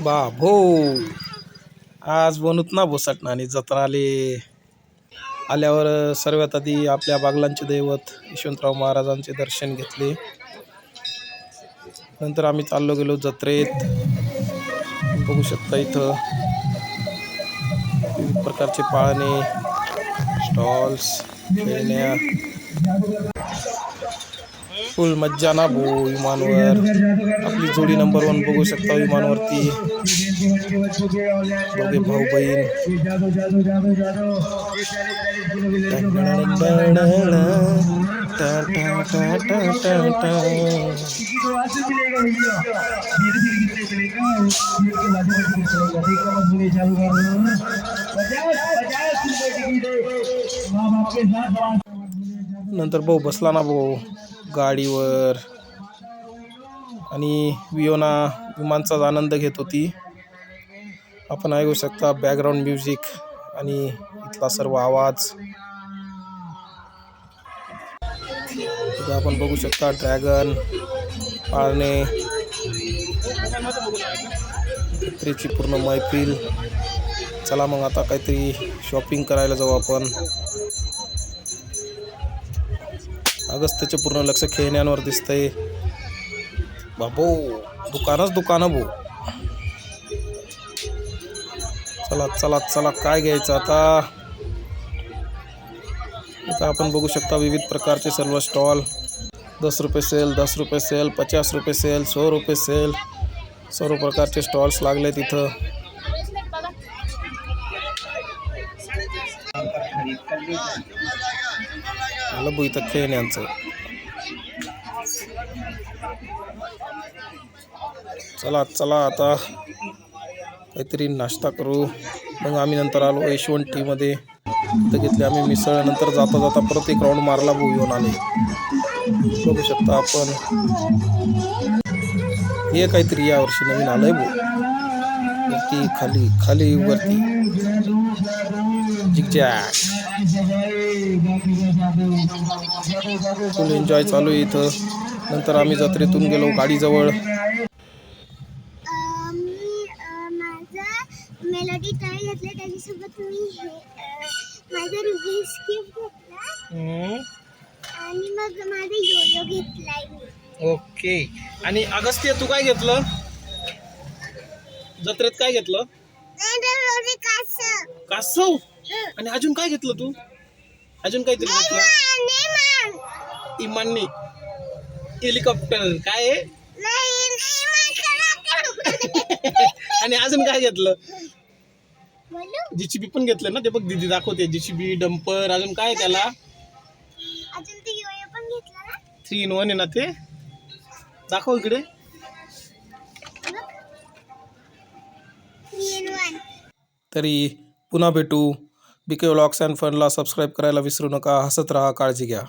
बाबो आज बनूत ना बोसटना आणि जत्रा आल्यावर सर्वात आधी आपल्या बागलांचे दैवत यशवंतराव महाराजांचे दर्शन घेतले. नंतर आम्ही चाललो गेलो जत्रेत. बघू शकता इथं विविध प्रकारचे पाळणे, स्टॉल्स, खेळण्या, फुल मज्जा ना भाऊ. विमानवर आपली जोडी नंबर 1 बघू शकता. विमानवरती दोघे भाऊ बहीण. नंतर भाऊ बसला ना भाऊ गाडीवर आणि वियोना विमानचाच आनंद घेत होती. आपण ऐकू शकता बॅकग्राऊंड म्युझिक आणि इथला सर्व आवाज. इथे आपण बघू शकता ड्रॅगन, पाळणे, जत्रेची पूर्ण मैफिल. चला मग आता काहीतरी शॉपिंग करायला जाऊ आपण. अगस्त्याचे पूर्ण लक्ष खेळण्यांवर दिसतंय. बाबो दुकानच दुकानं भाऊ. चला चला चला काय घ्यायचं आता. आता आपण बघू शकता विविध प्रकारचे सर्व स्टॉल. 10 रुपये सेल, 10 रुपये सेल, 50 रुपये सेल, 100 रुपये सेल. सर्व प्रकारचे स्टॉल्स लागले तिथं. आलं भाऊ इथं खेळण्यांचं. चला चला आता काहीतरी नाश्ता करू. मग आम्ही नंतर आलो यशवंती मध्ये. तिथं घेतले आम्ही मिसळ. नंतर जाता जाता परत एक राऊंड मारला भाऊ येऊन आले. बघू शकता आपण हे काहीतरी यावर्षी नवीन आलंय भाऊ. वरती खाली खाली वरती झिगझॅग. फुल एन्जॉय चालू आहे इथं. नंतर आम्ही जत्रेतून गेलो गाडीजवळ. मेलोडी टाय घेतले त्याच्यासोबत मी माझा रुबीस गिफ्ट घेतला आणि मग माझा योयो घेतलाय मी. ओके. आणि अगस्त्य तू काय घेतलं जत्रेत? काय घेतलं? कासव. आणि अजून काय घेतलं तू? अजून काहीतरी घेतलं? इमानने हेलिकॉप्टर. काय आहे? आणि अजून काय घेतलं? जीसीबी पण घेतलं ना. ते बघ दीदी दाखवते. GCB, dumper. अजून काय त्याला? अजून ते योयो पण घेतला ना. 3 in 1 आहे ना ते. दाखव इकडे. 3 in 1. तरी पुन्हा भेटू. बीके व्लॉग्स अँड फनला सबस्क्राईब करायला विसरू नका. हसत राहा. काळजी घ्या.